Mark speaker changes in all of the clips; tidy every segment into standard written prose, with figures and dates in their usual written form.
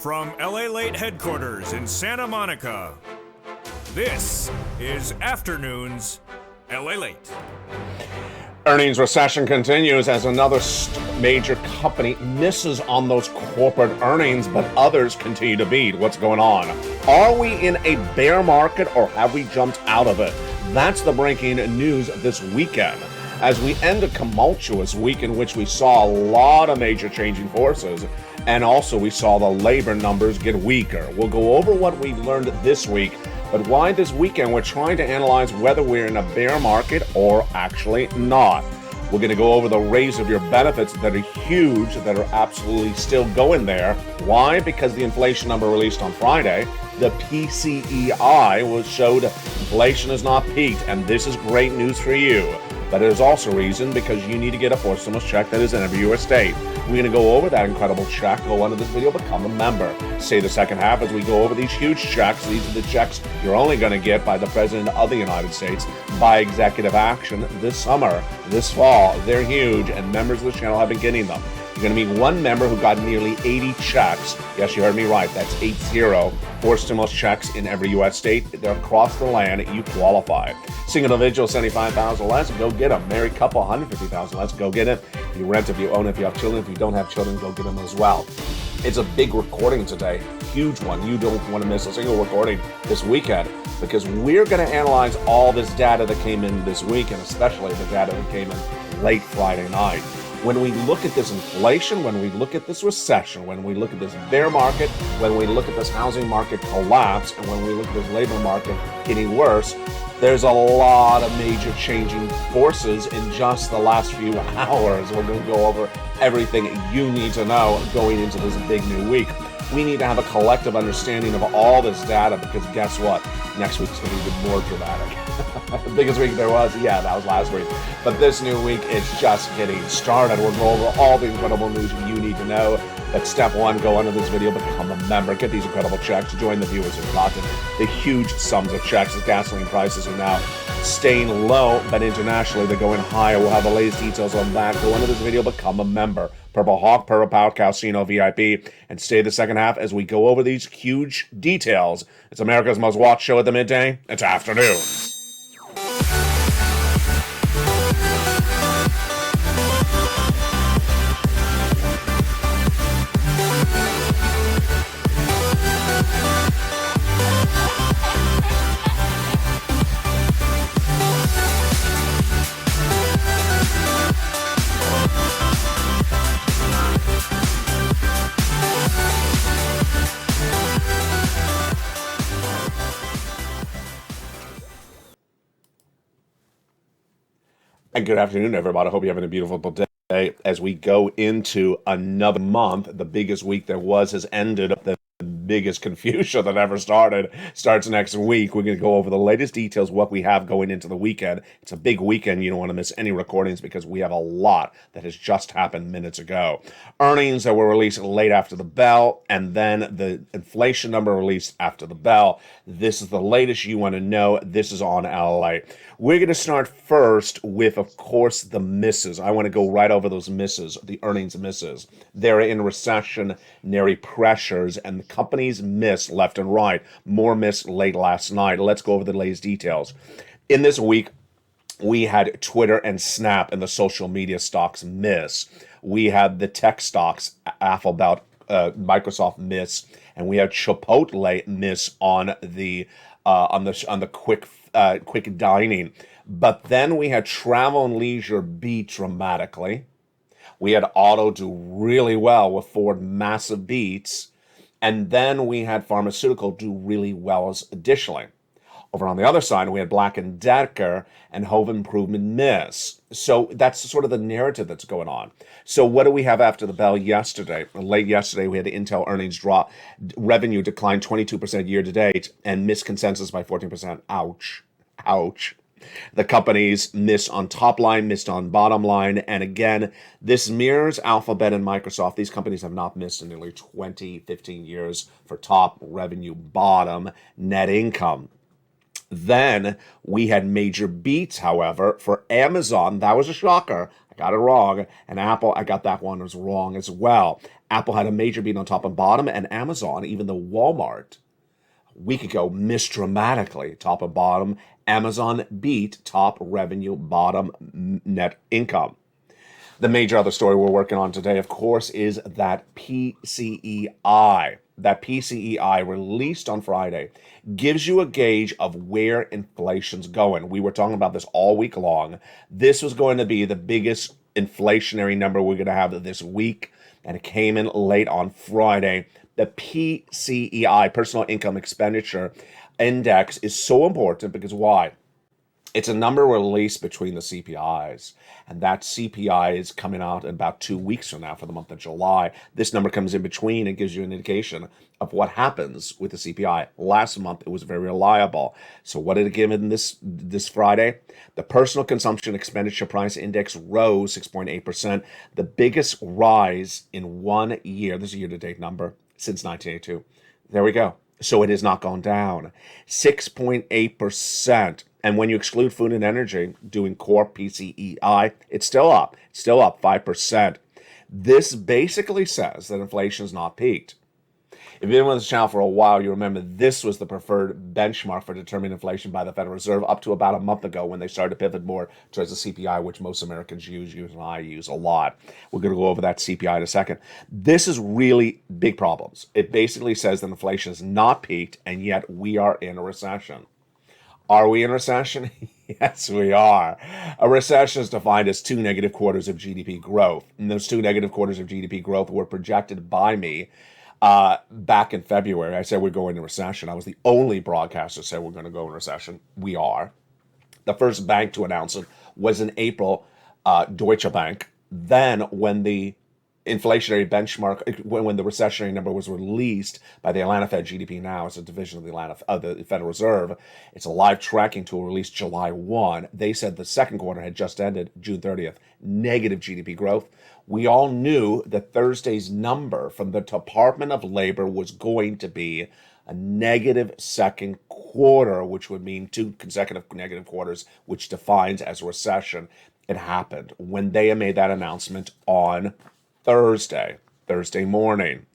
Speaker 1: From LALATE headquarters in Santa Monica, this is Afternoons LALATE.
Speaker 2: Earnings recession continues as another major company misses on those corporate earnings, but others continue to beat. What's going on? Are we in a bear market or have we jumped out of it? That's the breaking news this weekend. As we end a tumultuous week in which we saw a lot of major changing forces, and also we saw the labor numbers get weaker. We'll go over what we learned this week, but why this weekend we're trying to analyze whether we're in a bear market or actually not. We're going to go over the raise of your benefits that are huge, that are absolutely still going there. Why? Because the inflation number released on Friday, the PCEI, showed inflation has not peaked, and this is great news for you. But it is also reason because you need to get a fourth stimulus check that is in every U.S. state. We're going to go over that incredible check. Go under this video, become a member. Stay the second half as we go over these huge checks. These are the checks you're only going to get by the President of the United States by executive action this summer, this fall. They're huge, and members of the channel have been getting them. You're going to meet one member who got nearly 80 checks. Yes, you heard me right. That's 80. 4 stimulus checks in every U.S. state. They're across the land. You qualify. Single individual, $75,000 less, go get them. Married couple, $150,000 less, go get it. If you rent, if you own, if you have children, if you don't have children, go get them as well. It's a big recording today, huge one. You don't want to miss a single recording this weekend because we're going to analyze all this data that came in this week, and especially the data that came in late Friday night. When we look at this inflation, when we look at this recession, when we look at this bear market, when we look at this housing market collapse, and when we look at this labor market getting worse, there's a lot of major changing forces in just the last few hours. We're going to go over everything you need to know going into this big new week. We need to have a collective understanding of all this data because guess what? Next week's going to be even more dramatic. The biggest week there was, that was last week. But this new week, it's just getting started. We're going over all the incredible news you need to know. But step one, go under this video, become a member, get these incredible checks, join the viewers who've gotten the huge sums of checks. The gasoline prices are now staying low, but internationally they're going higher. We'll have the latest details on that. Go under this video, become a member. Purple Hawk, Purple Power, Casino VIP, and stay the second half as we go over these huge details. It's America's most watched show at the midday. It's Afternoon. And good afternoon, everybody. I hope you're having a beautiful day. As we go into another month, the biggest week there was has ended. The biggest confusion that ever starts next week. We're going to go over the latest details, what we have going into the weekend. It's a big weekend. You don't want to miss any recordings because we have a lot that has just happened minutes ago. Earnings that were released late after the bell, and then the inflation number released after the bell. This is the latest you want to know. This is on LA. We're going to start first with, of course, the misses. I want to go right over those misses, the earnings misses. They're in recessionary pressures, and the companies miss left and right. More miss late last night. Let's go over the latest details. In this week, we had Twitter and Snap and the social media stocks miss. We had the tech stocks, Alphabet, Microsoft miss, and we had Chipotle miss on the quick dining. But then we had travel and leisure beat dramatically. We had auto do really well with Ford massive beats. And then we had pharmaceutical do really well as additionally. Over on the other side, we had Black & Decker and Home Improvement miss. So that's sort of the narrative that's going on. So what do we have after the bell yesterday? Late yesterday, we had the Intel earnings drop. Revenue declined 22% year to date and missed consensus by 14%. Ouch. Ouch. The companies missed on top line, missed on bottom line. And again, this mirrors Alphabet and Microsoft. These companies have not missed in nearly 15 years for top revenue, bottom net income. Then we had major beats, however, for Amazon. That was a shocker. I got it wrong. And Apple, I got that one was wrong as well. Apple had a major beat on top and bottom, and Amazon, even though Walmart, a week ago, missed dramatically, top and bottom. Amazon beat top revenue, bottom net income. The major other story we're working on today, of course, is that PCEI. That PCEI released on Friday gives you a gauge of where inflation's going. We were talking about this all week long. This was going to be the biggest inflationary number we're going to have this week, and it came in late on Friday. The PCEI, Personal Income Expenditure Index, is so important because why? It's a number released between the CPIs, and that CPI is coming out in about 2 weeks from now for the month of July. This number comes in between and gives you an indication of what happens with the CPI. Last month, it was very reliable. So what did it give in this Friday? The Personal Consumption Expenditure Price Index rose 6.8%, the biggest rise in 1 year. This is a year-to-date number since 1982. There we go. So it has not gone down. 6.8%. And when you exclude food and energy, doing core PCEI, it's still up. It's still up 5%. This basically says that inflation is not peaked. If you've been with this channel for a while, you remember this was the preferred benchmark for determining inflation by the Federal Reserve up to about a month ago when they started to pivot more towards the CPI, which most Americans use and I use a lot. We're going to go over that CPI in a second. This is really big problems. It basically says that inflation is not peaked, and yet we are in a recession. Are we in recession? Yes, we are. A recession is defined as 2 negative quarters of GDP growth. And those 2 negative quarters of GDP growth were projected by me back in February. I said we're going into recession. I was the only broadcaster that said we're going to go in recession. We are. The first bank to announce it was in April, Deutsche Bank. Then when the inflationary benchmark, when the recessionary number was released by the Atlanta Fed, GDP Now, it's a division of the Federal Reserve. It's a live tracking tool released July 1. They said the second quarter had just ended, June 30th, negative GDP growth. We all knew that Thursday's number from the Department of Labor was going to be a negative second quarter, which would mean 2 consecutive negative quarters, which defines as a recession. It happened when they made that announcement on Thursday morning.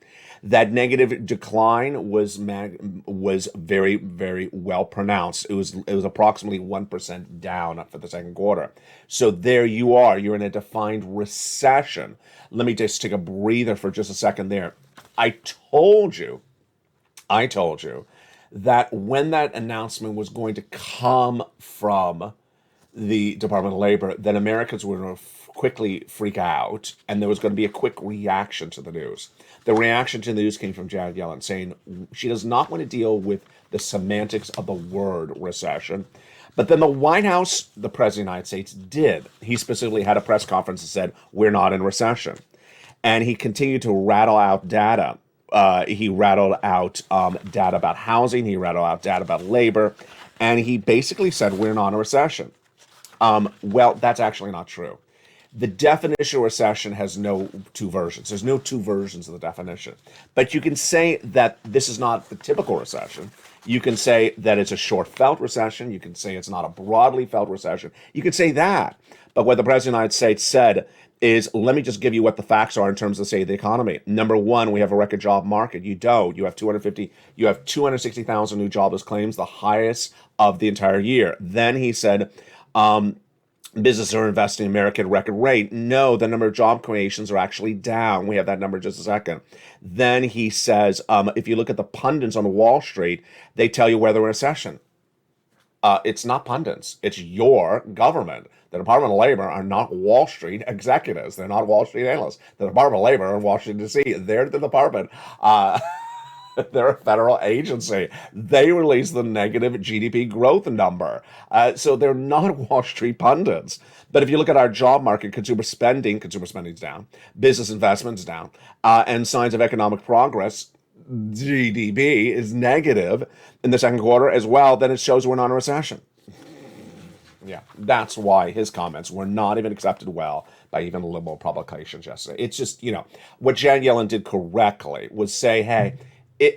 Speaker 2: That negative decline was very, very well pronounced. It was approximately 1% down for the second quarter. So there you are. You're in a defined recession. Let me just take a breather for just a second there. I told you that when that announcement was going to come from the Department of Labor, that Americans were going to quickly freak out, and there was going to be a quick reaction to the news. The reaction to the news came from Janet Yellen saying she does not want to deal with the semantics of the word recession. But then the White House, the President of the United States, did. He specifically had a press conference and said, we're not in recession. And he continued to rattle out data. He rattled out data about housing. He rattled out data about labor. And he basically said, we're not in a recession. Well, that's actually not true. The definition of recession has no 2 versions. There's no 2 versions of the definition. But you can say that this is not the typical recession. You can say that it's a short-felt recession. You can say it's not a broadly felt recession. You can say that. But what the President of the United States said is, let me just give you what the facts are in terms of, say, the economy. Number one, we have a record job market. You don't. You have 260,000 new jobless claims, the highest of the entire year. Then he said, businesses are investing in America at a record rate. No, the number of job creations are actually down. We have that number in just a second. Then he says, if you look at the pundits on Wall Street, they tell you whether we're in a recession. It's not pundits. It's your government. The Department of Labor are not Wall Street executives. They're not Wall Street analysts. The Department of Labor are in Washington, D.C. They're the department. They're a federal agency. They release the negative GDP growth number. So they're not Wall Street pundits. But if you look at our job market, consumer spending's down, business investment's down, and signs of economic progress, GDP, is negative in the second quarter as well, then it shows we're not in a recession. Yeah, that's why his comments were not even accepted well by even liberal publications yesterday. It's just, what Janet Yellen did correctly was say, hey,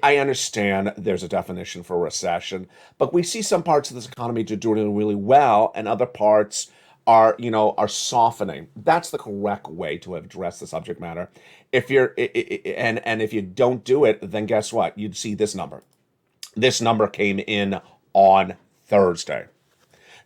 Speaker 2: I understand there's a definition for recession, but we see some parts of this economy doing really well, and other parts are softening. That's the correct way to address the subject matter. If you're and if you don't do it, then guess what? You'd see this number. This number came in on Thursday.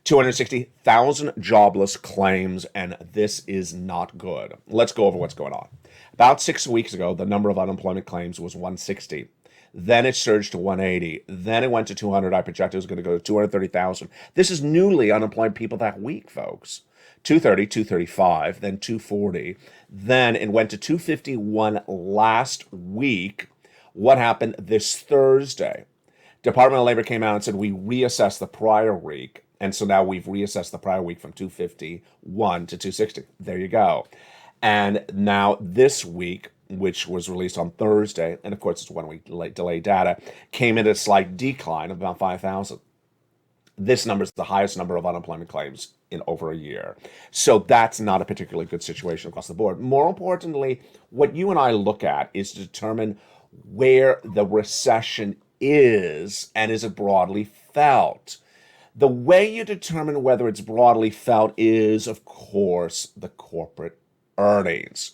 Speaker 2: 260,000 jobless claims, and this is not good. Let's go over what's going on. About 6 weeks ago, the number of unemployment claims was 160. Then it surged to 180. Then it went to 200. I projected it was going to go to 230,000. This is newly unemployed people that week, folks. 230, 235, then 240. Then it went to 251 last week. What happened this Thursday? Department of Labor came out and said we reassessed the prior week. And so now we've reassessed the prior week from 251 to 260. There you go. And now this week, which was released on Thursday, and of course it's 1 week delayed data, came in a slight decline of about 5,000. This number is the highest number of unemployment claims in over a year. So that's not a particularly good situation across the board. More importantly, what you and I look at is to determine where the recession is, and is it broadly felt. The way you determine whether it's broadly felt is, of course, the corporate earnings.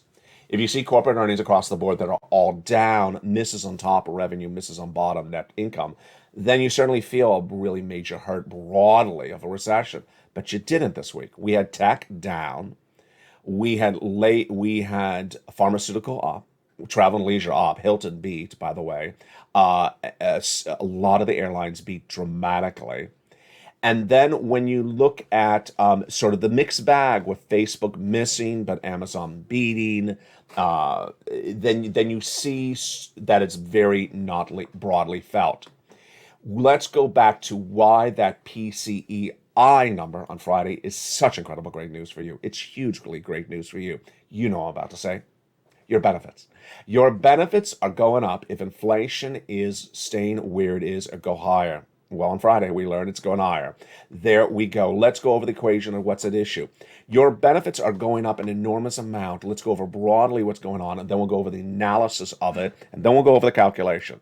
Speaker 2: If you see corporate earnings across the board that are all down, misses on top of revenue, misses on bottom, net income, then you certainly feel a really major hurt broadly of a recession. But you didn't this week. We had tech down. We had pharmaceutical up, travel and leisure up. Hilton beat, by the way. A lot of the airlines beat dramatically. And then when you look at sort of the mixed bag with Facebook missing but Amazon beating, then you see that it's very not broadly felt. Let's go back to why that PCEI number on Friday is such incredible great news for you. It's hugely great news for you. You know what I'm about to say. Your benefits. Your benefits are going up if inflation is staying where it is or go higher. Well, on Friday, we learned it's going higher. There we go. Let's go over the equation of what's at issue. Your benefits are going up an enormous amount. Let's go over broadly what's going on, and then we'll go over the analysis of it, and then we'll go over the calculation.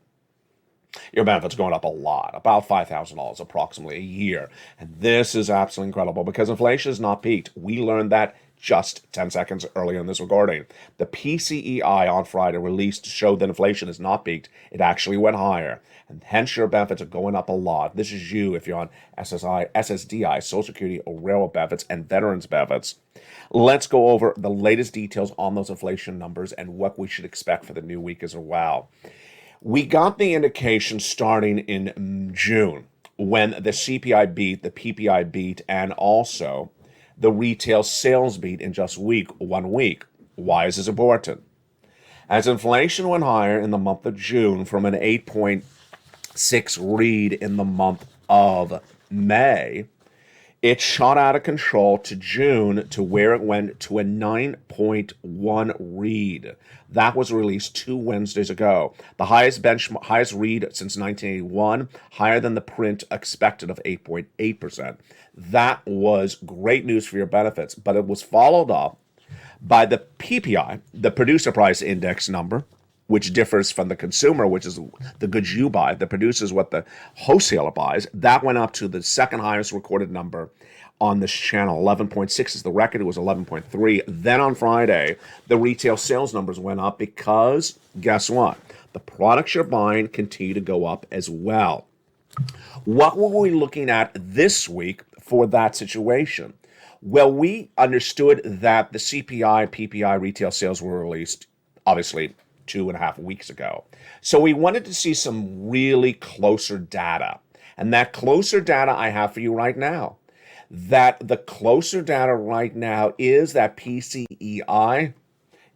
Speaker 2: Your benefits are going up a lot, about $5,000 approximately a year. And this is absolutely incredible because inflation is not peaked. We learned that just 10 seconds earlier in this recording. The PCEI on Friday released showed that inflation is not peaked. It actually went higher. And hence your benefits are going up a lot. This is you if you're on SSI, SSDI, Social Security, or railroad benefits, and veterans benefits. Let's go over the latest details on those inflation numbers and what we should expect for the new week as well. We got the indication starting in June when the CPI beat, the PPI beat, and also the retail sales beat in just 1 week. Why is this important? As inflation went higher in the month of June from an 8.6 read in the month of May, it shot out of control to June to where it went to a 9.1 read. That was released 2 Wednesdays ago. The highest read since 1981, higher than the print expected of 8.8%. That was great news for your benefits, but it was followed up by the PPI, the producer price index number, which differs from the consumer, which is the goods you buy. The producer is what the wholesaler buys. That went up to the second highest recorded number on this channel. 11.6 is the record. It was 11.3. Then on Friday, the retail sales numbers went up because, guess what? The products you're buying continue to go up as well. What were we looking at this week for that situation? Well, we understood that the CPI, PPI retail sales were released, obviously, 2.5 weeks ago. So we wanted to see some really closer data. And that closer data I have for you right now. That the closer data right now is that PCEI.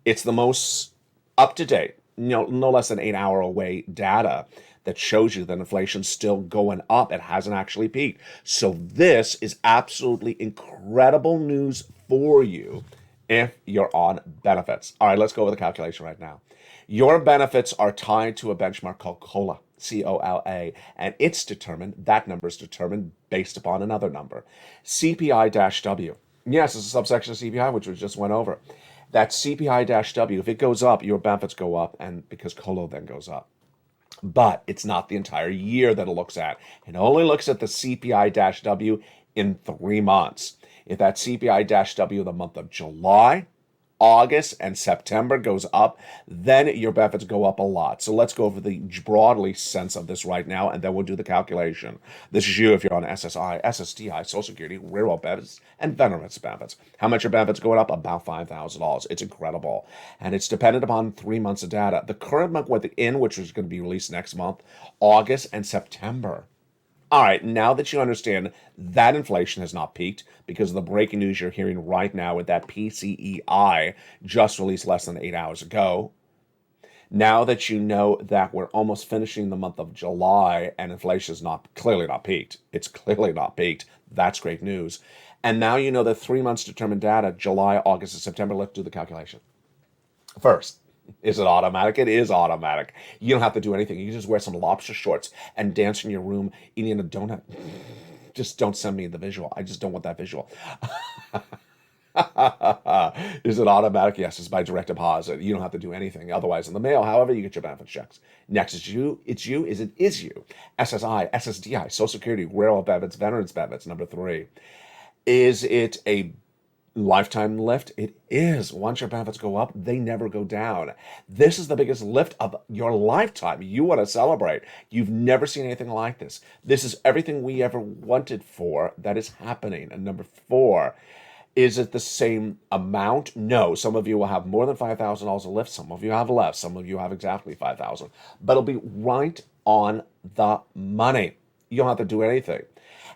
Speaker 2: It's the most up-to-date, no less than 8 hour away data that shows you that inflation's still going up. It hasn't actually peaked. So this is absolutely incredible news for you if you're on benefits. All right, let's go over the calculation right now. Your benefits are tied to a benchmark called COLA, C-O-L-A, and that number is determined based upon another number, CPI-W. Yes, it's a subsection of CPI, which we just went over. That CPI-W, if it goes up, your benefits go up, and because COLA then goes up. But it's not the entire year that it looks at. It only looks at the CPI-W in 3 months. If that CPI-W the month of July, August, and September goes up, then your benefits go up a lot. So let's go over the broadly sense of this right now, and then we'll do the calculation. This is you if you're on SSI, SSDI, Social Security, railroad benefits, and veterans benefits. How much your benefits going up? About $5,000. It's incredible. And it's dependent upon 3 months of data. The current month we're in, which is going to be released next month, August and September. All right, now that you understand that inflation has not peaked because of the breaking news you're hearing right now with that PCEI just released less than 8 hours ago, now that you know that we're almost finishing the month of July and inflation is clearly not peaked, it's clearly not peaked, that's great news. And now you know that 3 months determined data, July, August, and September, let's do the calculation. First, is it automatic? It is automatic. You don't have to do anything. You can just wear some lobster shorts and dance in your room eating a donut. Just don't send me the visual. I just don't want that visual. Is it automatic? Yes, it's by direct deposit. You don't have to do anything. Otherwise, in the mail, however, you get your benefit checks. Next is you. It's you. Is you. SSI, SSDI, Social Security, railroad benefits, veterans benefits. Number 3. Is it a lifetime lift? It is. Once your benefits go up, they never go down. This is the biggest lift of your lifetime. You want to celebrate. You've never seen anything like this. This is everything we ever wanted for that is happening. And number 4, is it the same amount? No. Some of you will have more than $5,000 a lift. Some of you have less. Some of you have exactly $5,000. But it'll be right on the money. You don't have to do anything.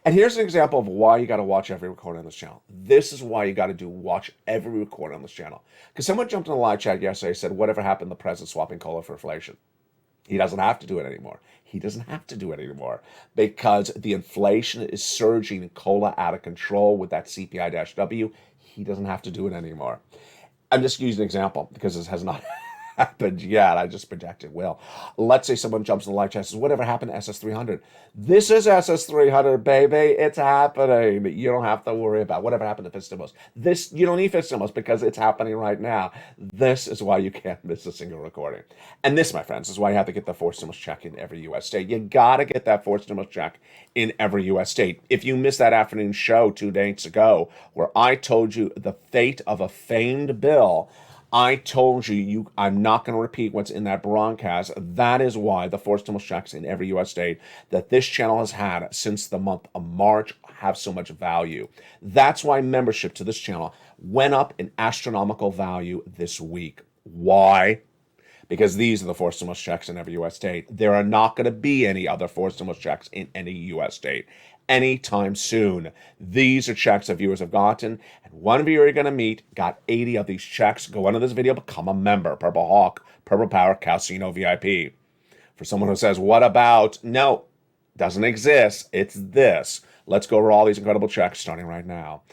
Speaker 2: And here's an example of why you got to watch every recording on this channel. This is why you got to watch every recording on this channel. Because someone jumped in the live chat yesterday and said, whatever happened to the president swapping COLA for inflation? He doesn't have to do it anymore. He doesn't have to do it anymore because the inflation is surging COLA out of control with that CPI-W. He doesn't have to do it anymore. I'm just using an example because this has not happened yet. I just project it will. Let's say someone jumps in the live chat and says, whatever happened to SS300? This is SS300, baby. It's happening. You don't have to worry about whatever happened to Fistimos. This, you don't need Fistimos because it's happening right now. This is why you can't miss a single recording. And this, my friends, is why you have to get the forced stimulus check in every U.S. state. You got to get that forced stimulus check in every U.S. state. If you missed that afternoon show 2 days ago where I told you the fate of a famed bill, I told you, I'm not going to repeat what's in that broadcast. That is why the forced stimulus checks in every U.S. state that this channel has had since the month of March have so much value. That's why membership to this channel went up in astronomical value this week. Why? Because these are the forced stimulus checks in every U.S. state. There are not going to be any other forced stimulus checks in any U.S. state anytime soon. These are checks that viewers have gotten, and one viewer you're going to meet got 80 of these checks. Go under this video, become a member. Purple Hawk, Purple Power, Casino VIP. For someone who says, what about? No, doesn't exist. It's this. Let's go over all these incredible checks starting right now.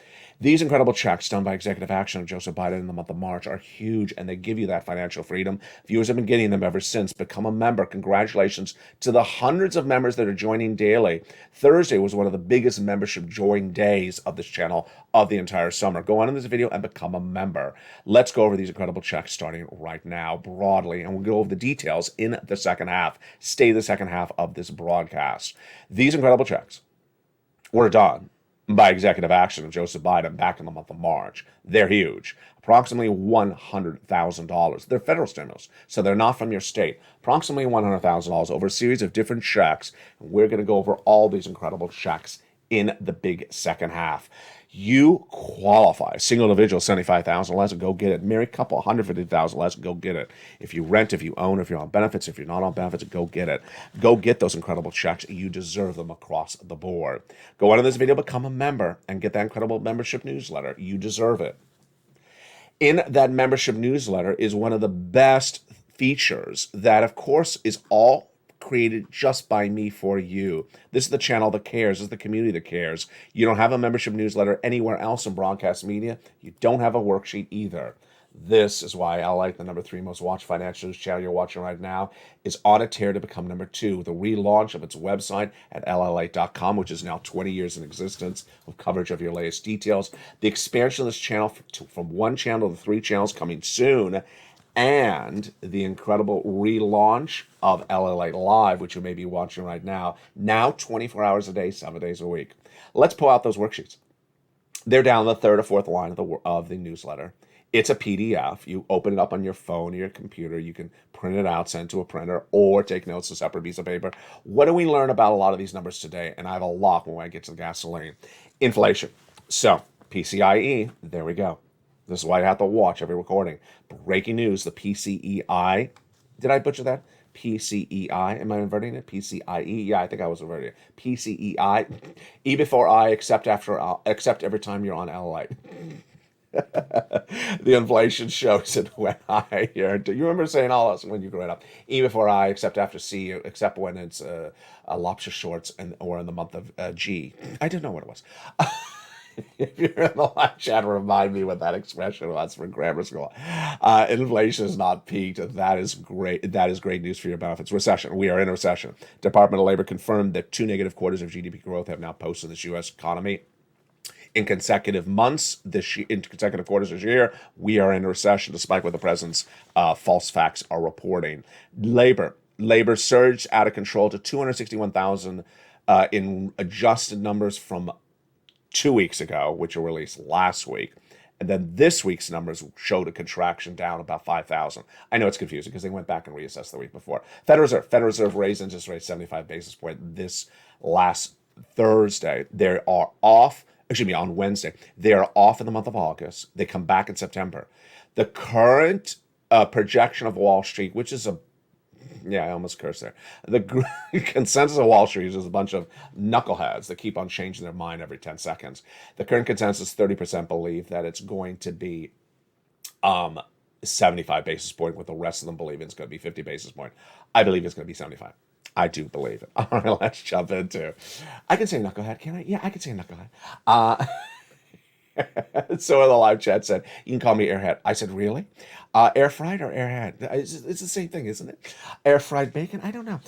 Speaker 2: These incredible checks done by executive action of Joseph Biden in the month of March are huge, and they give you that financial freedom. Viewers have been getting them ever since. Become a member. Congratulations to the hundreds of members that are joining daily. Thursday was one of the biggest membership join days of this channel of the entire summer. Go on in this video and become a member. Let's go over these incredible checks starting right now broadly, and we'll go over the details in the second half. Stay the second half of this broadcast. These incredible checks were done by executive action of Joseph Biden back in the month of March. They're huge. Approximately $100,000. They're federal stimulus, so they're not from your state. Approximately $100,000 over a series of different checks. And we're going to go over all these incredible checks in the big second half. You qualify. Single individual, $75,000 less, go get it. Married couple, $150,000 less, go get it. If you rent, if you own, if you're on benefits, if you're not on benefits, go get it. Go get those incredible checks. You deserve them across the board. Go on in this video, become a member, and get that incredible membership newsletter. You deserve it. In that membership newsletter is one of the best features that, of course, is all created just by me for you. This is the channel that cares. This is the community that cares. You don't have a membership newsletter anywhere else in broadcast media. You don't have a worksheet either. This is why I like the number 3 most watched financial news channel you're watching right now is on a tear to become number 2. The relaunch of its website at LALATE.com, which is now 20 years in existence of coverage of your latest details. The expansion of this channel from 1 channel to 3 channels coming soon. and the incredible relaunch of LALATE Live, which you may be watching right now 24 hours a day, 7 days a week. Let's pull out those worksheets. They're down the third or fourth line of the newsletter. It's a PDF. You open it up on your phone or your computer. You can print it out, send it to a printer, or take notes on a separate piece of paper. What do we learn about a lot of these numbers today? And I have a lot when I get to the gasoline. Inflation. So, PCIe, there we go. This is why I have to watch every recording. Breaking news, the PCEI. Did I butcher that? PCEI. Am I inverting it? PCIe. Yeah, I think I was inverting it. PCEI. E before I, except every time you're on LALATE. The inflation shows it when I hear. Do you remember saying all this when you grew up? E before I, except after C, except when it's a lobster shorts or in the month of G. I didn't know what it was. If you're in the live chat, remind me what that expression was for grammar school. Inflation is not peaked. That is great. That is great news for your benefits. Recession. We are in a recession. Department of Labor confirmed that 2 negative quarters of GDP growth have now posted this U.S. economy. In consecutive months, in consecutive quarters this year, we are in a recession, despite what the president's false facts are reporting. Labor surged out of control to 261,000 in adjusted numbers from 2 weeks ago, which were released last week. And then this week's numbers showed a contraction down about 5,000. I know it's confusing because they went back and reassessed the week before. Federal Reserve raised interest rates 75 basis points this last Thursday. They are off. On Wednesday. They are off in the month of August. They come back in September. The current projection of Wall Street, which is I almost cursed there. The consensus of Wall Street is a bunch of knuckleheads that keep on changing their mind every 10 seconds. The current consensus, 30% believe that it's going to be 75 basis point, with the rest of them believing it's going to be 50 basis point. I believe it's going to be 75. I do believe it. All right, let's jump into. I can say knucklehead, can I? Yeah, I can say knucklehead. So in the live chat said, you can call me airhead. I said, really? Air fried or airhead? It's the same thing, isn't it? Air fried bacon? I don't know.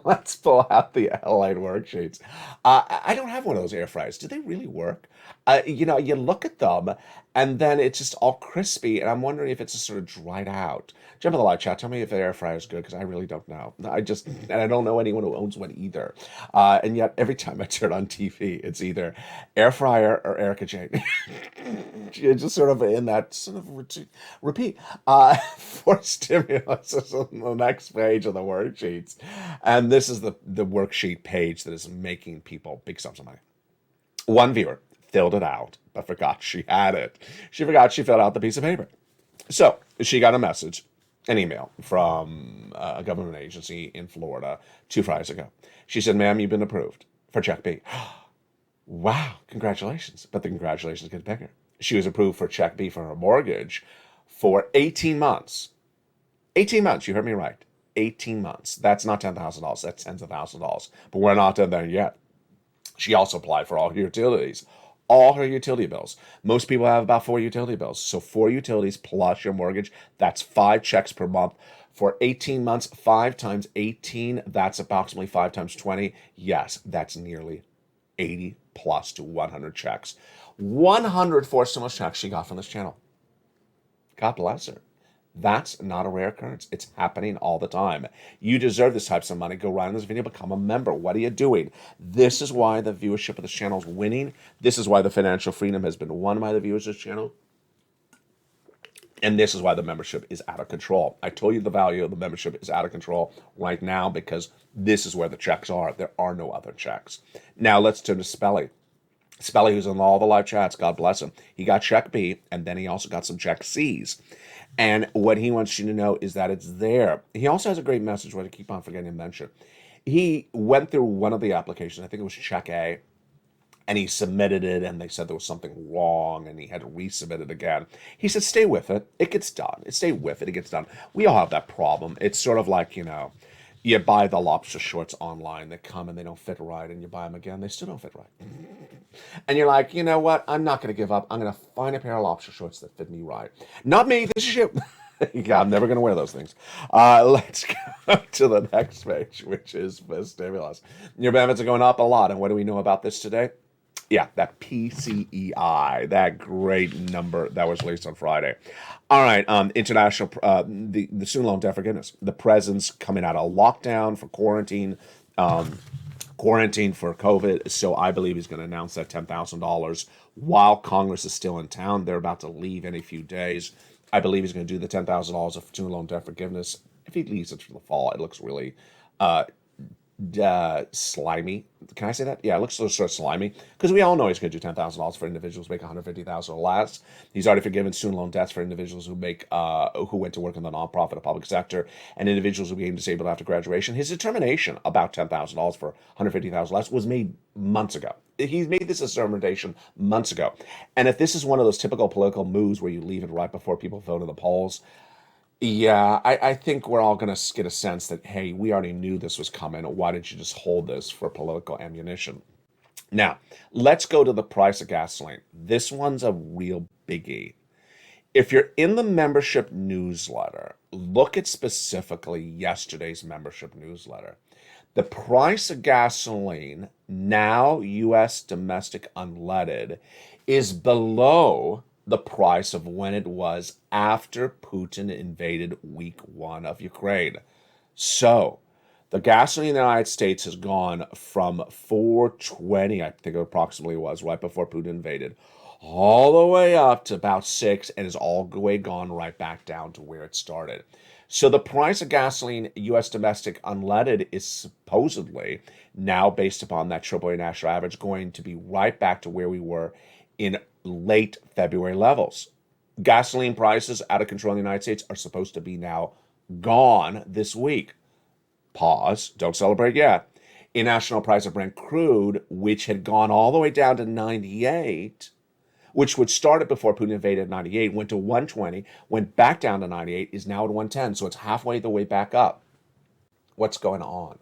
Speaker 2: Let's pull out the LALATE worksheets. I don't have one of those air fryers. Do they really work? You look at them, and then it's just all crispy, and I'm wondering if it's just sort of dried out. Jump in the live chat. Tell me if the air fryer is good, because I really don't know. And I don't know anyone who owns one either. And yet, every time I turn on TV, it's either air fryer or Erica Jane. You're just sort of in that sort of repeat. For stimulus is on the next page of the worksheets. And this is the worksheet page that is making people big sums of money. One viewer filled it out, but forgot she had it. She forgot she filled out the piece of paper. So she got a message, an email from a government agency in Florida 2 Fridays ago. She said, ma'am, you've been approved for Check B. Wow, congratulations. But the congratulations get bigger. She was approved for Check B for her mortgage for 18 months. 18 months, you heard me right. 18 months. That's not $10,000. That's tens of thousands of dollars. But we're not done there yet. She also applied for all her utilities. All her utility bills. Most people have about 4 utility bills. So 4 utilities plus your mortgage, that's 5 checks per month. For 18 months, 5 times 18, that's approximately 5 times 20. Yes, that's nearly 80 plus to 100 checks. 100 forced stimulus checks she got from this channel. God bless her. That's not a rare occurrence. It's happening all the time. You deserve this type of money. Go right on this video, become a member. What are you doing? This is why the viewership of this channel is winning. This is why the financial freedom has been won by the viewers of this channel. And this is why the membership is out of control. I told you the value of the membership is out of control right now because this is where the checks are. There are no other checks. Now let's turn to Spelly. Spelly, who's in all the live chats, God bless him. He got Check B, and then he also got some Check C's. And what he wants you to know is that it's there. He also has a great message, what I keep on forgetting to mention. He went through one of the applications, I think it was Check A, and he submitted it, and they said there was something wrong, and he had to resubmit it again. He said, stay with it. It gets done. Stay with it. It gets done. We all have that problem. It's sort of like, you buy the lobster shorts online. They come and they don't fit right, and you buy them again. They still don't fit right. And you're like, you know what? I'm not going to give up. I'm going to find a pair of lobster shorts that fit me right. Not me. This is you. I'm never going to wear those things. Let's go to the next page, which is for stimulus. Your benefits are going up a lot. And what do we know about this today? Yeah, that PCEI, that great number that was released on Friday. All right, international, the student loan debt forgiveness. The president's coming out of lockdown for quarantine for COVID. So I believe he's going to announce that $10,000 while Congress is still in town. They're about to leave in a few days. I believe he's going to do the $10,000 of student loan debt forgiveness. If he leaves it for the fall, it looks really slimy. Can I say that? Yeah, it looks sort of slimy because we all know he's going to do $10,000 for individuals who make $150,000 or less. He's already forgiven student loan debts for individuals who who went to work in the nonprofit or public sector and individuals who became disabled after graduation. His determination about $10,000 for $150,000 less was made months ago. He made this determination months ago. And if this is one of those typical political moves where you leave it right before people vote in the polls, yeah, I think we're all going to get a sense that, hey, we already knew this was coming. Why didn't you just hold this for political ammunition? Now, let's go to the price of gasoline. This one's a real biggie. If you're in the membership newsletter, look at specifically yesterday's membership newsletter. The price of gasoline, now U.S. domestic unleaded, is below the price of when it was after Putin invaded week 1 of Ukraine. So the gasoline in the United States has gone from $4.20, I think it approximately was, right before Putin invaded, all the way up to about $6, and is all the way gone right back down to where it started. So the price of gasoline, U.S. domestic unleaded, is supposedly now, based upon that AAA national average, going to be right back to where we were in late February levels. Gasoline prices out of control in the United States are supposed to be now gone this week. Pause, don't celebrate yet. International price of Brent crude, which had gone all the way down to 98, which would start it before Putin invaded at 98, went to 120, went back down to 98, is now at 110, so it's halfway the way back up. What's going on?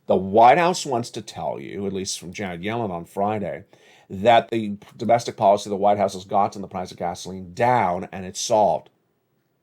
Speaker 2: The White House wants to tell you, at least from Janet Yellen on Friday, that the domestic policy of the White House has gotten the price of gasoline down and it's solved.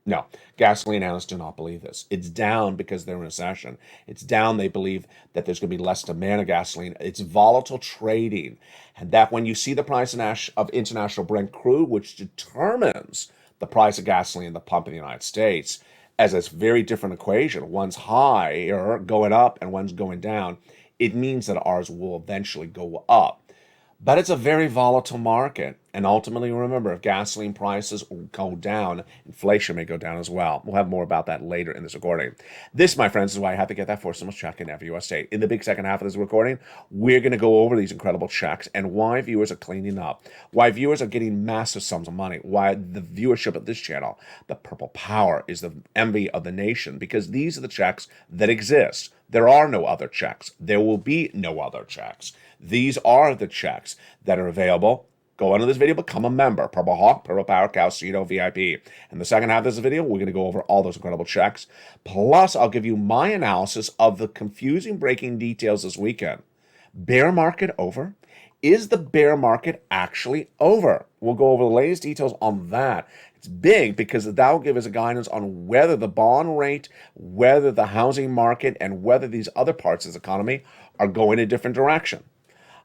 Speaker 2: No, gasoline analysts do not believe this. It's down because they're in a recession. It's down, they believe that there's going to be less demand of gasoline. It's volatile trading. And that when you see the price of international Brent crude, which determines the price of gasoline in the pump in the United States, as a very different equation, one's higher going up and one's going down, it means that ours will eventually go up. But it's a very volatile market. And ultimately, remember, if gasoline prices go down, inflation may go down as well. We'll have more about that later in this recording. This, my friends, is why I have to get that forcible check in every U.S. state. In the big second half of this recording, we're going to go over these incredible checks and why viewers are cleaning up, why viewers are getting massive sums of money, why the viewership of this channel, the purple power, is the envy of the nation, because these are the checks that exist. There are no other checks. There will be no other checks. These are the checks that are available. Go under this video, become a member. Purple Hawk, Purple Power, Calcito, VIP. In the second half of this video, we're going to go over all those incredible checks. Plus, I'll give you my analysis of the confusing breaking details this weekend. Bear market over? Is the bear market actually over? We'll go over the latest details on that. It's big because that will give us a guidance on whether the bond rate, whether the housing market, and whether these other parts of the economy are going a different direction.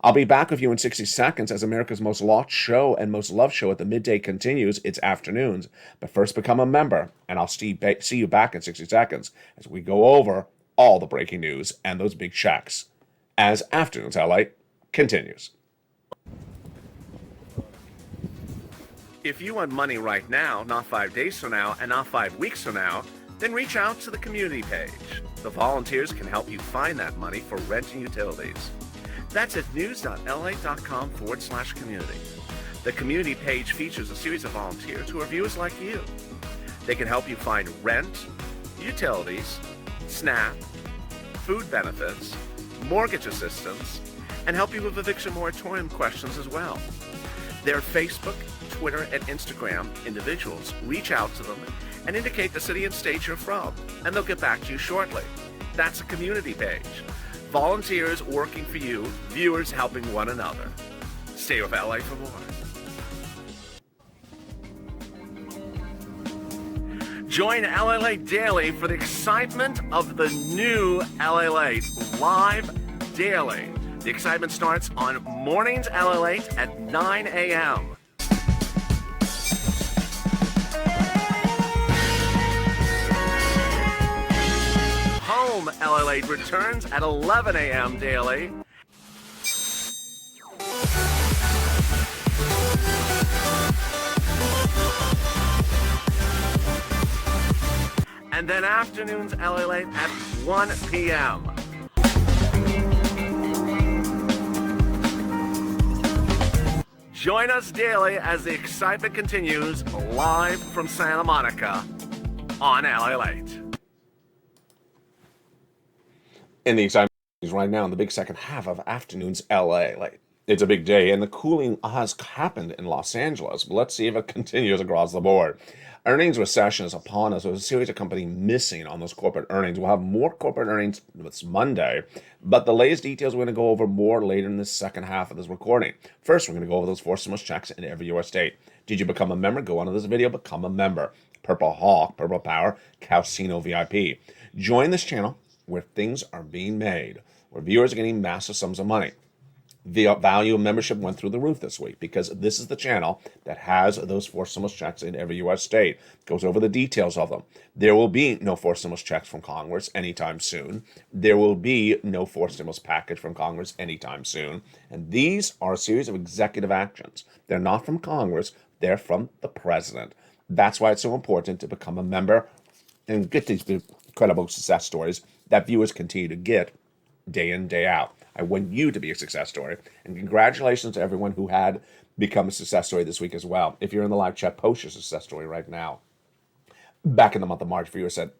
Speaker 2: I'll be back with you in 60 seconds as America's most watched show and most loved show at the midday continues its afternoons. But first, become a member, and I'll see you back in 60 seconds as we go over all the breaking news and those big checks as Afternoons LA continues. If you want money right now, not 5 days from now, and not 5 weeks from now, then reach out to the community page. The volunteers can help you find that money for rent and utilities. That's at news.la.com/community. The community page features a series of volunteers who are viewers like you. They can help you find rent, utilities, SNAP, food benefits, mortgage assistance, and help you with eviction moratorium questions as well. Their Facebook, Twitter, and Instagram individuals reach out to them and indicate the city and state you're from, and they'll get back to you shortly. That's a community page. Volunteers working for you, viewers helping one another. Stay with LA for more. Join LALATE Daily for the excitement of the new LALATE live daily
Speaker 3: The excitement starts on mornings LALATE at 9 a.m. Home LALATE returns at 11 a.m. daily. And then afternoons LALATE at 1 p.m. Join us daily as the excitement continues live from Santa Monica on LALATE.
Speaker 2: And the excitement is right now in the big second half of afternoon's LALATE. It's a big day, and the cooling has happened in Los Angeles, but let's see if it continues across the board. Earnings recession is upon us. There's a series of companies missing on those corporate earnings. We'll have more corporate earnings this Monday, but the latest details we're going to go over more later in the second half of this recording. First, we're going to go over those 4 stimulus checks in every U.S. state. Did you become a member? Go onto this video, become a member. Purple Hawk, Purple Power, Casino VIP. Join this channel where things are being made, where viewers are getting massive sums of money. The value of membership went through the roof this week because this is the channel that has those 4 stimulus checks in every U.S. state. Goes over the details of them. There will be no 4 stimulus checks from Congress anytime soon. There will be no 4 stimulus package from Congress anytime soon. And these are a series of executive actions. They're not from Congress. They're from the president. That's why it's so important to become a member and get these incredible success stories that viewers continue to get day in, day out. I want you to be a success story. And congratulations to everyone who had become a success story this week as well. If you're in the live chat, post your success story right now. Back in the month of March, viewers said,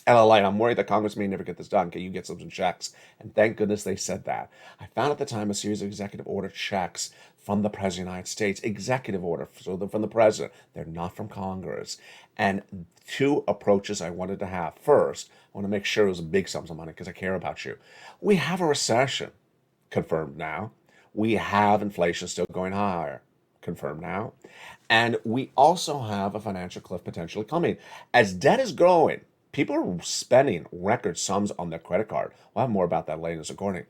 Speaker 2: LLA, I'm worried that Congress may never get this done. Can you get some checks? And thank goodness they said that. I found at the time a series of executive order checks from the President of the United States. Executive order, so they're from the President. They're not from Congress. And 2 approaches I wanted to have. First, I want to make sure it was big sums of money because I care about you. We have a recession, confirmed now. We have inflation still going higher, confirmed now. And we also have a financial cliff potentially coming. As debt is growing, people are spending record sums on their credit card. We'll have more about that later in this recording.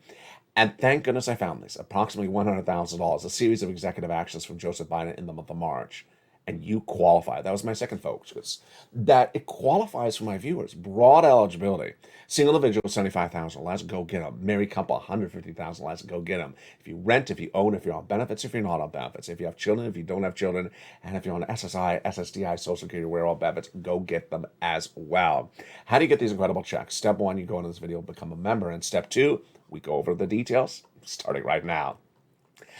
Speaker 2: And thank goodness I found these, approximately $100,000, a series of executive actions from Joseph Biden in the month of March. And you qualify. That was my second focus. That it qualifies for my viewers. Broad eligibility. Single individual, $75,000. Let's go get them. Married couple, $150,000. Let's go get them. If you rent, if you own, if you're on benefits, if you're not on benefits, if you have children, if you don't have children, and if you're on SSI, SSDI, Social Security, where all benefits, go get them as well. How do you get these incredible checks? Step 1, you go into this video, become a member. And step 2, we go over the details, starting right now.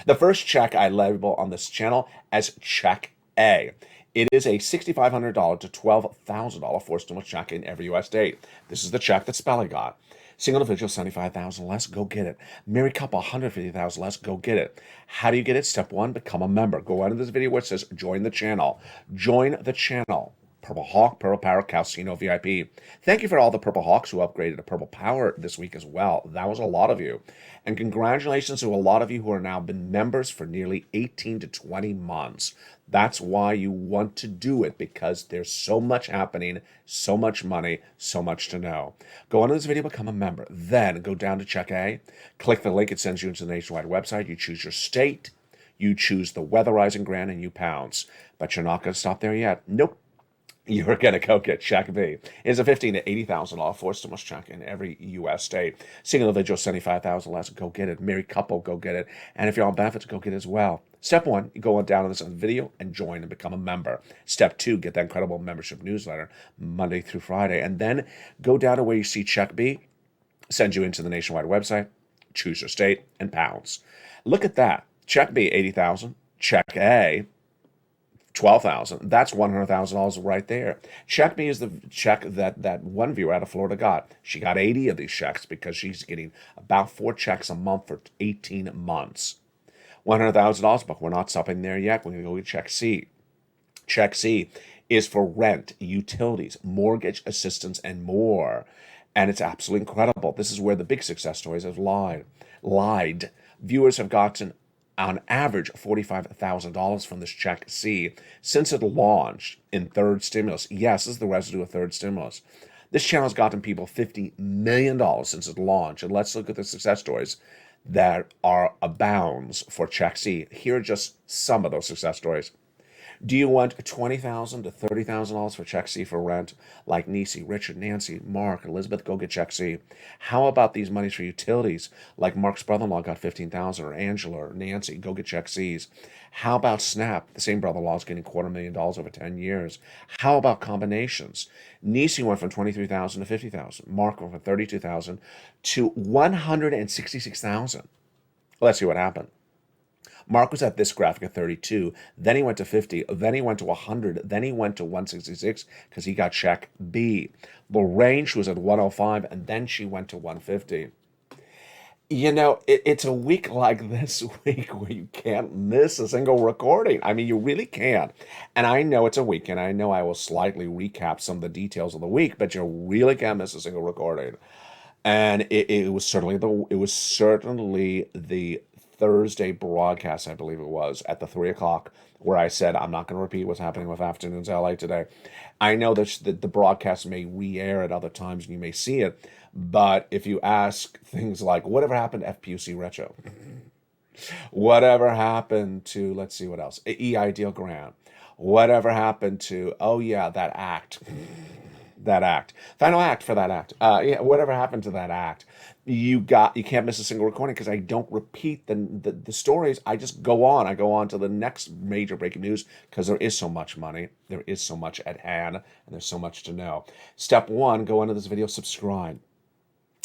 Speaker 2: The first check I label on this channel as check A. It is a $6,500 to $12,000 4 stimulus check in every U.S. state. This is the check that Spelling got. Single individual, $75,000. Let's go get it. Married couple, $150,000. Let's go get it. How do you get it? Step 1, become a member. Go out of this video where it says join the channel. Join the channel. Purple Hawk, Purple Power, Casino VIP. Thank you for all the Purple Hawks who upgraded to Purple Power this week as well. That was a lot of you. And congratulations to a lot of you who are now been members for nearly 18 to 20 months. That's why you want to do it, because there's so much happening, so much money, so much to know. Go on to this video, become a member. Then go down to check A. Click the link. It sends you into the nationwide website. You choose your state. You choose the weatherizing grant and you pounce. But you're not going to stop there yet. Nope. You're going to go get check B. It's a $15,000 to $80,000 4 stimulus check in every U.S. state. Single individual, $75,000. Let's go get it. Married couple, go get it. And if you're on benefits, go get it as well. Step 1, you go on down to this video and join and become a member. Step 2, get that incredible membership newsletter Monday through Friday. And then go down to where you see check B, send you into the nationwide website, choose your state, and pounds. Look at that. Check B, $80,000. Check A, $12,000. That's $100,000 right there. Check B is the check that one viewer out of Florida got. She got 80 of these checks because she's getting about 4 checks a month for 18 months. $100,000, but we're not stopping there yet. We're going to go get check C. Check C is for rent, utilities, mortgage assistance, and more. And it's absolutely incredible. This is where the big success stories have lied. Viewers have gotten on average $45,000 from this check C since it launched in third stimulus. Yes, this is the residue of third stimulus. This channel has gotten people $50 million since it launched. And let's look at the success stories. that are abounds for Check C. Here are just some of those success stories. Do you want $20,000 to $30,000 for Check C for rent? Like Nisi, Richard, Nancy, Mark, Elizabeth, go get Check C. How about these monies for utilities? Like Mark's brother-in-law got $15,000, or Angela, or Nancy, go get Check C's. How about Snap? The same brother-in-law is getting $250,000 over 10 years. How about combinations? Nisi went from $23,000 to $50,000. Mark went from $32,000 to $166,000. Let's see what happened. Mark was at this graphic at 32, then he went to 50, then he went to 100, then he went to 166 because he got Check B. Lorraine, she was at 105, and then she went to 150. You know, it's a week like this week where you can't miss a single recording. I mean, you really can't. And I know it's a weekend. I know I will slightly recap some of the details of the week, but you really can't miss a single recording. And it was certainly the Thursday broadcast, I believe it was, at the 3 o'clock, where I said, I'm not going to repeat what's happening with Afternoons LA today. I know that the broadcast may re-air at other times and you may see it, but if you ask things like, whatever happened to FPUC Retro? Whatever happened to, let's see what else, EI Deal Grant? Whatever happened to, oh yeah, that act? Final act for that act. Yeah, whatever happened to that act? You can't miss a single recording because I don't repeat the stories. I just go on. I go on to the next major breaking news because there is so much money, there is so much at hand, and there's so much to know. Step 1, go under this video, subscribe.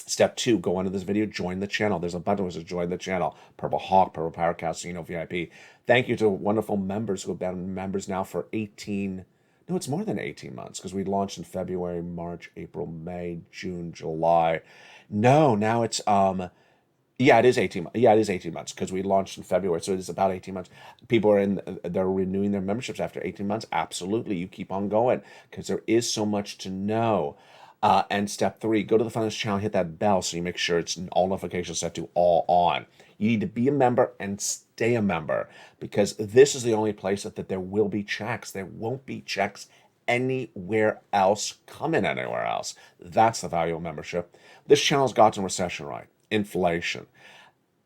Speaker 2: Step 2, go under this video, join the channel. There's a button that says join the channel. Purple Hawk, Purple Power Casino VIP. Thank you to wonderful members who have been members now for 18. No, it's more than 18 months because we launched in February, March, April, May, June, July. No, now it's yeah, it is 18. Yeah, it is 18 months because we launched in February, so it is about 18 months. People are they're renewing their memberships after 18 months. Absolutely, you keep on going because there is so much to know. And step 3, go to the front of this channel, hit that bell so you make sure it's all notifications set to all on. You need to be a member and stay a member because this is the only place that there will be checks. There won't be checks anywhere else, coming anywhere else. That's the value of membership. This channel's gotten recession right, inflation,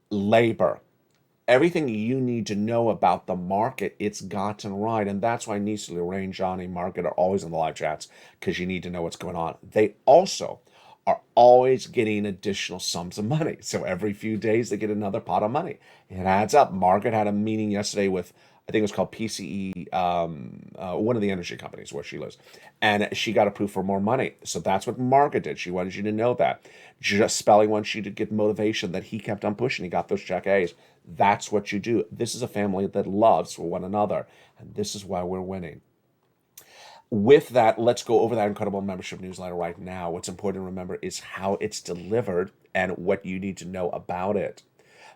Speaker 2: labor, everything you need to know about the market, it's gotten right. And that's why Nisi, Lorraine, Johnny, Margaret are always in the live chats because you need to know what's going on. They also are always getting additional sums of money. So every few days they get another pot of money. It adds up. Margaret had a meeting yesterday with, I think it was called PCE, one of the energy companies where she lives. And she got approved for more money. So that's what Margaret did. She wanted you to know that. Just Spelling wants you to get motivation that he kept on pushing. He got those check A's. That's what you do. This is a family that loves for one another. And this is why we're winning. With that, let's go over that incredible membership newsletter right now. What's important to remember is how it's delivered and what you need to know about it.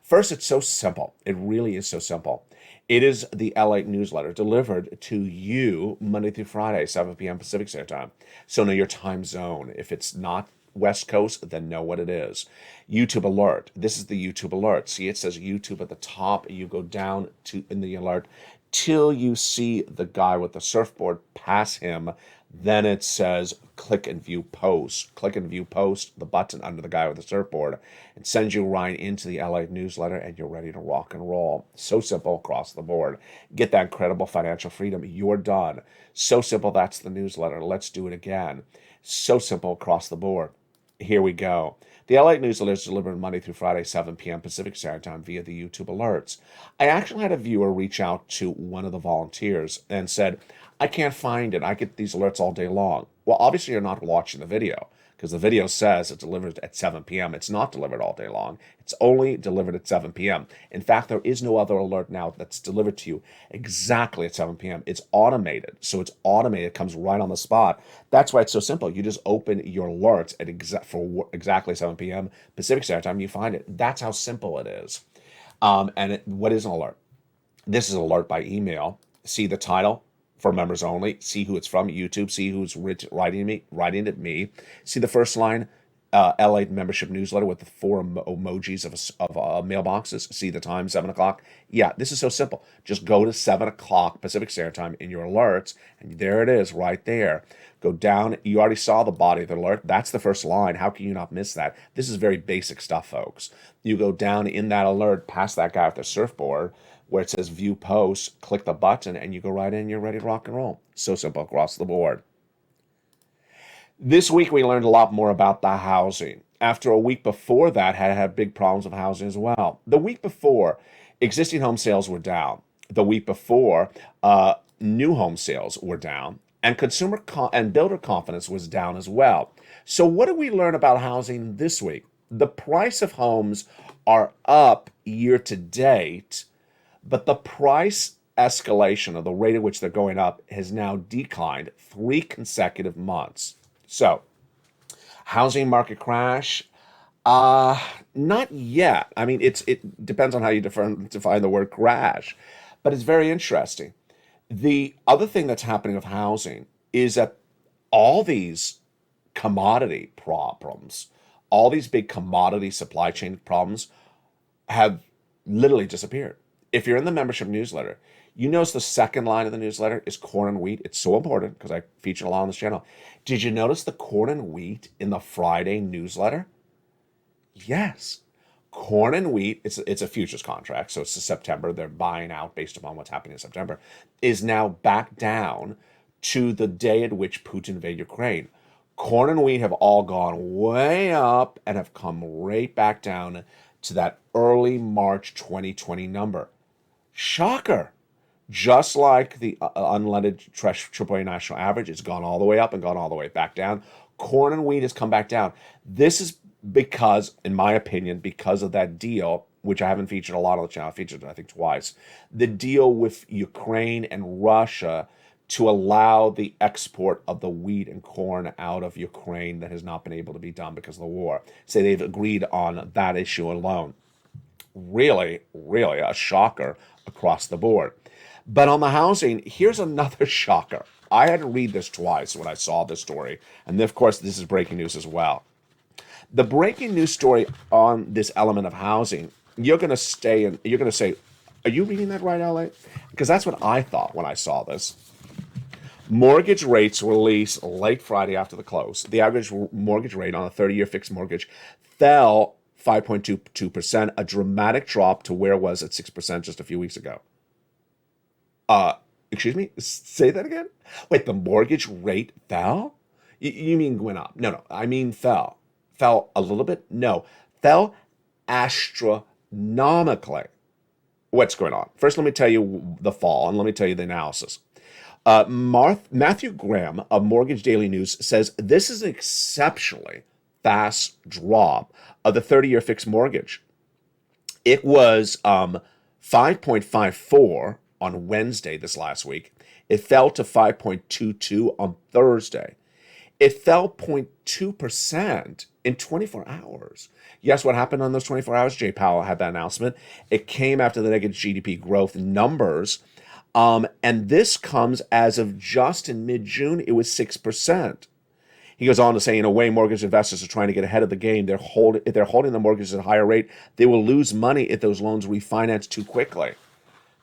Speaker 2: First, it's so simple. It really is so simple. It is the LALATE newsletter delivered to you Monday through Friday, 7 p.m. Pacific Standard Time. So know your time zone. If it's not West Coast, then know what it is. YouTube alert. This is the YouTube alert. See, it says YouTube at the top. You go down to in the alert till you see the guy with the surfboard pass him. Then it says click and view post. Click and view post, the button under the guy with the surfboard. It sends you right into the LALATE newsletter and you're ready to rock and roll. So simple across the board. Get that incredible financial freedom. You're done. So simple, that's the newsletter. Let's do it again. So simple across the board. Here we go. The LALATE newsletter is delivered Monday through Friday, 7 p.m. Pacific Standard Time via the YouTube alerts. I actually had a viewer reach out to one of the volunteers and said, I can't find it. I get these alerts all day long. Well, obviously you're not watching the video because the video says it's delivered at 7 p.m. It's not delivered all day long. It's only delivered at 7 p.m. In fact, there is no other alert now that's delivered to you exactly at 7 p.m. It's automated. So it's automated. It comes right on the spot. That's why it's so simple. You just open your alerts at for exactly 7 p.m. Pacific Standard Time. You find it. That's how simple it is. What is an alert? This is an alert by email. See the title? For members only. See who it's from, YouTube. See who's writing at me. See the first line, LA membership newsletter with the four emojis of mailboxes. See the time, 7 o'clock. Yeah, this is so simple. Just go to 7 o'clock Pacific Standard Time in your alerts, and there it is right there. Go down. You already saw the body of the alert. That's the first line. How can you not miss that? This is very basic stuff, folks. You go down in that alert, past that guy with the surfboard, where it says view posts, click the button, and you go right in, you're ready to rock and roll. So simple across the board. This week we learned a lot more about the housing. After a week before that had big problems with housing as well. The week before, existing home sales were down. The week before, new home sales were down, and consumer and builder confidence was down as well. So what did we learn about housing this week? The price of homes are up year to date, but the price escalation, or the rate at which they're going up, has now declined 3 consecutive months. So, housing market crash? Not yet. I mean, it depends on how you define the word crash, but it's very interesting. The other thing that's happening with housing is that all these commodity problems, all these big commodity supply chain problems have literally disappeared. If you're in the membership newsletter, you notice the second line of the newsletter is corn and wheat. It's so important because I feature a lot on this channel. Did you notice the corn and wheat in the Friday newsletter? Yes. Corn and wheat, it's a futures contract, so it's the September, they're buying out based upon what's happening in September, is now back down to the day at which Putin invaded Ukraine. Corn and wheat have all gone way up and have come right back down to that early March 2020 number. Shocker. Just like the unleaded AAA national average, it's gone all the way up and gone all the way back down. Corn and wheat has come back down. This is because, in my opinion, because of that deal, which I haven't featured a lot on the channel. I featured it, I think, twice. The deal with Ukraine and Russia to allow the export of the wheat and corn out of Ukraine that has not been able to be done because of the war. So they've agreed on that issue alone. Really, really a shocker across the board. But on the housing, here's another shocker. I had to read this twice when I saw this story. And of course, this is breaking news as well. The breaking news story on this element of housing, you're going to say, are you reading that right, LA? Because that's what I thought when I saw this. Mortgage rates released late Friday after the close. The average mortgage rate on a 30-year fixed mortgage fell 5.22%, a dramatic drop to where it was at 6% just a few weeks ago. Excuse me? Say that again? Wait, the mortgage rate fell? You mean went up? No, I mean fell. Fell a little bit? No. Fell astronomically. What's going on? First, let me tell you the fall, and let me tell you the analysis. Matthew Graham of Mortgage Daily News says this is an exceptionally fast drop of the 30-year fixed mortgage. It was 5.54 on Wednesday this last week. It fell to 5.22 on Thursday. It fell 0.2% in 24 hours. Yes, what happened on those 24 hours? Jay Powell had that announcement. It came after the negative GDP growth numbers. And this comes as of just in mid-June, it was 6%. He goes on to say, in a way, mortgage investors are trying to get ahead of the game. If they're holding the mortgages at a higher rate, they will lose money if those loans refinance too quickly.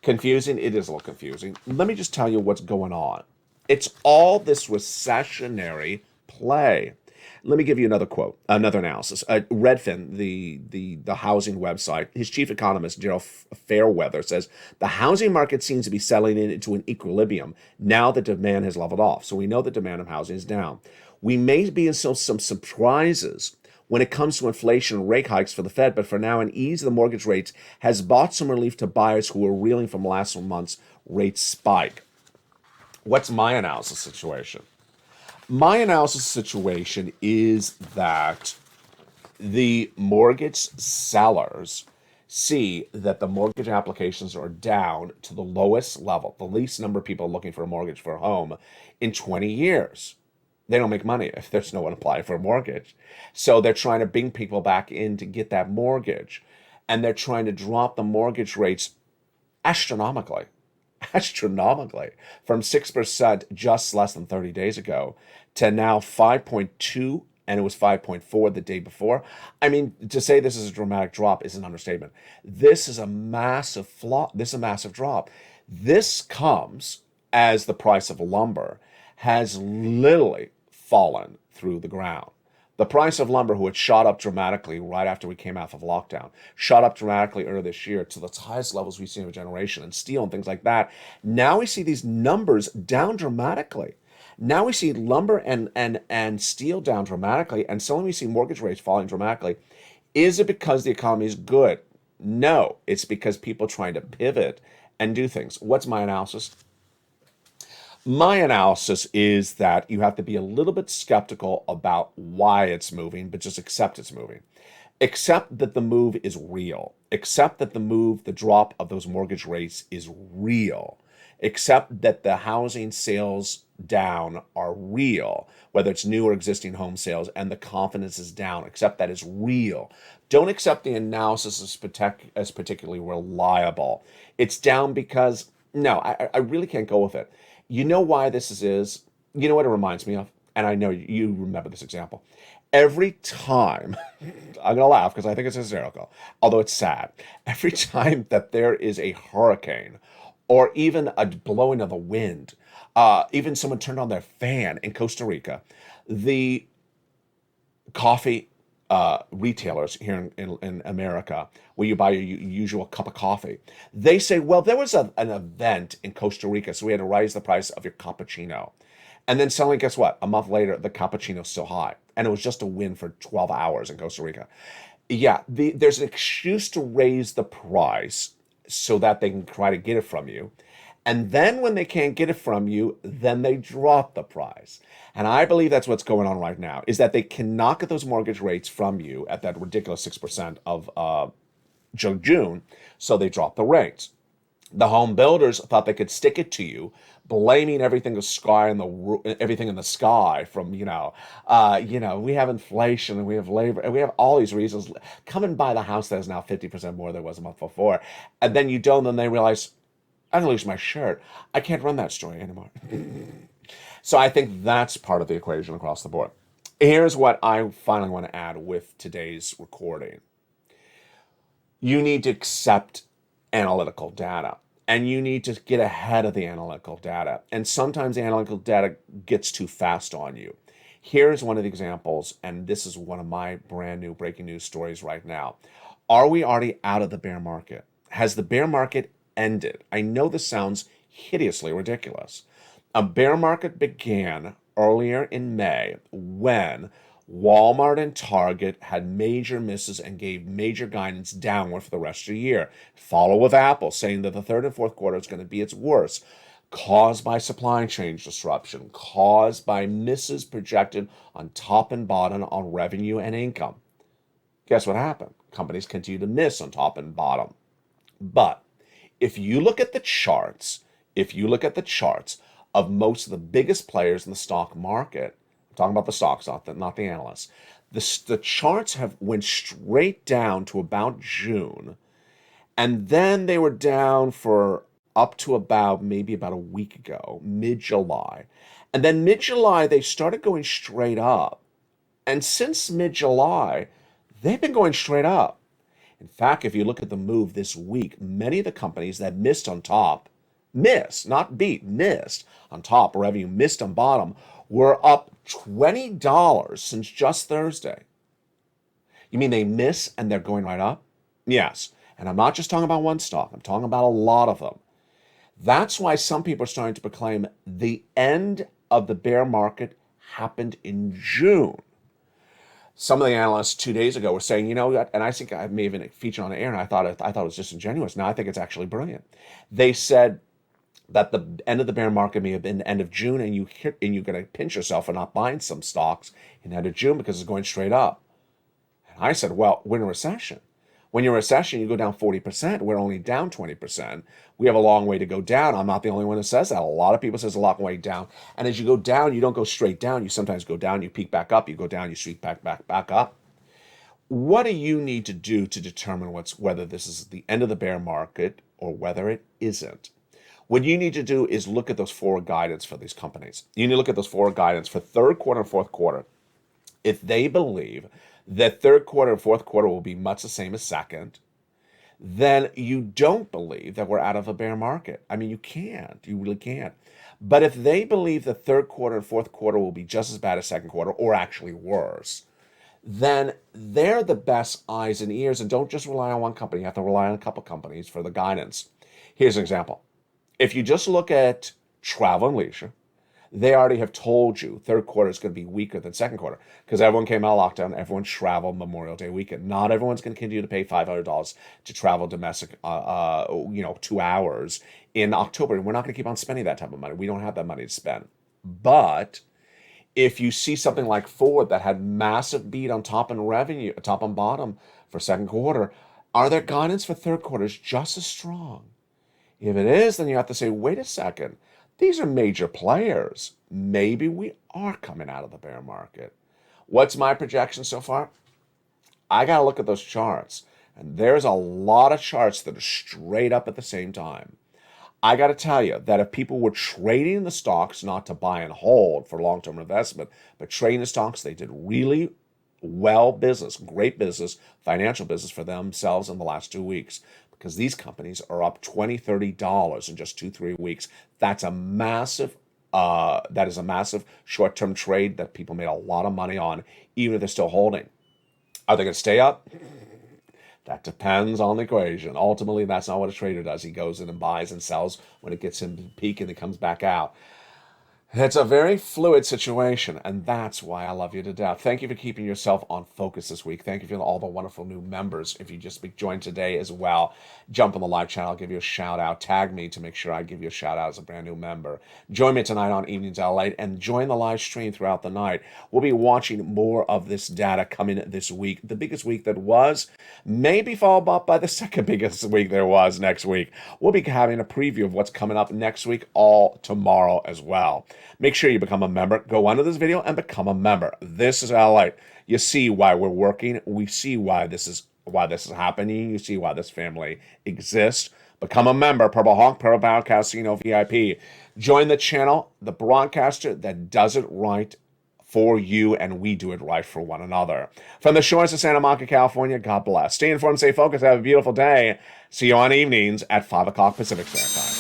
Speaker 2: Confusing? It is a little confusing. Let me just tell you what's going on. It's all this recessionary play. Let me give you another quote, another analysis. Redfin, the housing website, his chief economist, Gerald Fairweather, says the housing market seems to be settling into an equilibrium now that demand has leveled off. So we know the demand of housing is down. We may be in some surprises when it comes to inflation and rate hikes for the Fed, but for now, an ease of the mortgage rates has brought some relief to buyers who are reeling from last month's rate spike. What's my analysis situation? My analysis situation is that the mortgage sellers see that the mortgage applications are down to the lowest level, the least number of people looking for a mortgage for a home in 20 years. They don't make money if there's no one applying for a mortgage. So they're trying to bring people back in to get that mortgage. And they're trying to drop the mortgage rates astronomically, from 6% just less than 30 days ago to now 5.2 and it was 5.4 the day before. I mean, to say this is a dramatic drop is an understatement. This is a massive flop. This is a massive drop. This comes as the price of lumber has literally fallen through the ground. The price of lumber, who had shot up dramatically right after we came out of lockdown, shot up dramatically earlier this year to the highest levels we've seen in a generation, and steel and things like that. Now we see these numbers down dramatically. Now we see lumber and steel down dramatically, and suddenly we see mortgage rates falling dramatically. Is it because the economy is good? No, it's because people trying to pivot and do things. What's my analysis? My analysis is that you have to be a little bit skeptical about why it's moving, but just accept it's moving. Accept that the move is real. Accept that the drop of those mortgage rates is real. Accept that the housing sales down are real, whether it's new or existing home sales, and the confidence is down. Accept that is real. Don't accept the analysis as particularly reliable. It's down because, no, I really can't go with it. You know why this is? You know what it reminds me of? And I know you remember this example. Every time, I'm going to laugh because I think it's hysterical, although it's sad. Every time that there is a hurricane or even a blowing of the wind, even someone turned on their fan in Costa Rica, the coffee retailers here in America, where you buy your usual cup of coffee, they say, well, there was an event in Costa Rica, so we had to raise the price of your cappuccino. And then suddenly, guess what? A month later, the cappuccino's still high. And it was just a win for 12 hours in Costa Rica. Yeah, there's an excuse to raise the price so that they can try to get it from you. And then when they can't get it from you, then they drop the price. And I believe that's what's going on right now, is that they cannot get those mortgage rates from you at that ridiculous 6% of June, so they drop the rates. The home builders thought they could stick it to you, blaming everything everything in the sky from, we have inflation and we have labor and we have all these reasons. Come and buy the house that is now 50% more than it was a month before. And then you don't, then they realize, I'm going to lose my shirt. I can't run that story anymore. So I think that's part of the equation across the board. Here's what I finally want to add with today's recording. You need to accept analytical data, and you need to get ahead of the analytical data. And sometimes the analytical data gets too fast on you. Here's one of the examples, and this is one of my brand new breaking news stories right now. Are we already out of the bear market? Has the bear market ended? I know this sounds hideously ridiculous. A bear market began earlier in May when Walmart and Target had major misses and gave major guidance downward for the rest of the year. Follow with Apple, saying that the third and fourth quarter is going to be its worst, caused by supply chain disruption, caused by misses projected on top and bottom on revenue and income. Guess what happened? Companies continue to miss on top and bottom. But if you look at the charts, of most of the biggest players in the stock market, I'm talking about the stocks, not the analysts, the charts have went straight down to about June, and then they were down for up to maybe about a week ago, mid-July. And then mid-July, they started going straight up. And since mid-July, they've been going straight up. In fact, if you look at the move this week, many of the companies that missed on top, missed on top, revenue missed on bottom, were up $20 since just Thursday. You mean they miss and they're going right up? Yes. And I'm not just talking about one stock. I'm talking about a lot of them. That's why some people are starting to proclaim the end of the bear market happened in June. Some of the analysts 2 days ago were saying, and I think I may have been featured on the air, and I thought it was disingenuous. Now I think it's actually brilliant. They said that the end of the bear market may have been the end of June, and you're going to pinch yourself for not buying some stocks in the end of June because it's going straight up. And I said, well, we're in a recession. When you're in a recession, you go down 40%. We're only down 20%. We have a long way to go down. I'm not the only one that says that. A lot of people says a long way down. And as you go down, you don't go straight down. You sometimes go down, you peak back up, you go down, you sweep back up. What do you need to do to determine whether this is the end of the bear market or whether it isn't? What you need to do is look at those forward guidance for these companies. You need to look at those forward guidance for third quarter and fourth quarter. if they believe that third quarter and fourth quarter will be much the same as second, then you don't believe that we're out of a bear market. I mean, you can't. You really can't. But if they believe the third quarter and fourth quarter will be just as bad as second quarter, or actually worse, then they're the best eyes and ears. And don't just rely on one company. You have to rely on a couple companies for the guidance. Here's an example. If you just look at travel and leisure, they already have told you third quarter is going to be weaker than second quarter because everyone came out of lockdown. Everyone traveled Memorial Day weekend. Not everyone's going to continue to pay $500 to travel domestic, 2 hours in October. And we're not going to keep on spending that type of money. We don't have that money to spend. But if you see something like Ford that had massive beat on top and revenue, top and bottom for second quarter, are their guidance for third quarter is just as strong? If it is, then you have to say, wait a second. These are major players. Maybe we are coming out of the bear market. What's my projection so far? I got to look at those charts. And there's a lot of charts that are straight up at the same time. I got to tell you that if people were trading the stocks, not to buy and hold for long-term investment, but trading the stocks, they did really well business, great business, financial business for themselves in the last 2 weeks. Because these companies are up $20, $30 in just 2-3 weeks. That is a massive short-term trade that people made a lot of money on, even if they're still holding. Are they going to stay up? That depends on the equation. Ultimately, that's not what a trader does. He goes in and buys and sells when it gets in peak and it comes back out. It's a very fluid situation, and that's why I love you to death. Thank you for keeping yourself on focus this week. Thank you for all the wonderful new members. If you just joined today as well, jump on the live channel. I'll give you a shout out. Tag me to make sure I give you a shout out as a brand new member. Join me tonight on Evenings LALATE and join the live stream throughout the night. We'll be watching more of this data coming this week. The biggest week that was, maybe followed up by the second biggest week there was next week. We'll be having a preview of what's coming up next week, all tomorrow as well. Make sure you become a member. Go under this video and become a member. This is LALATE. You see why we're working. We see why this is happening. You see why this family exists. Become a member. Purple Hawk, Purple Bound Casino VIP. Join the channel, the broadcaster that does it right for you, and we do it right for one another. From the shores of Santa Monica, California, God bless. Stay informed, stay focused, have a beautiful day. See you on evenings at 5 o'clock Pacific Standard Time.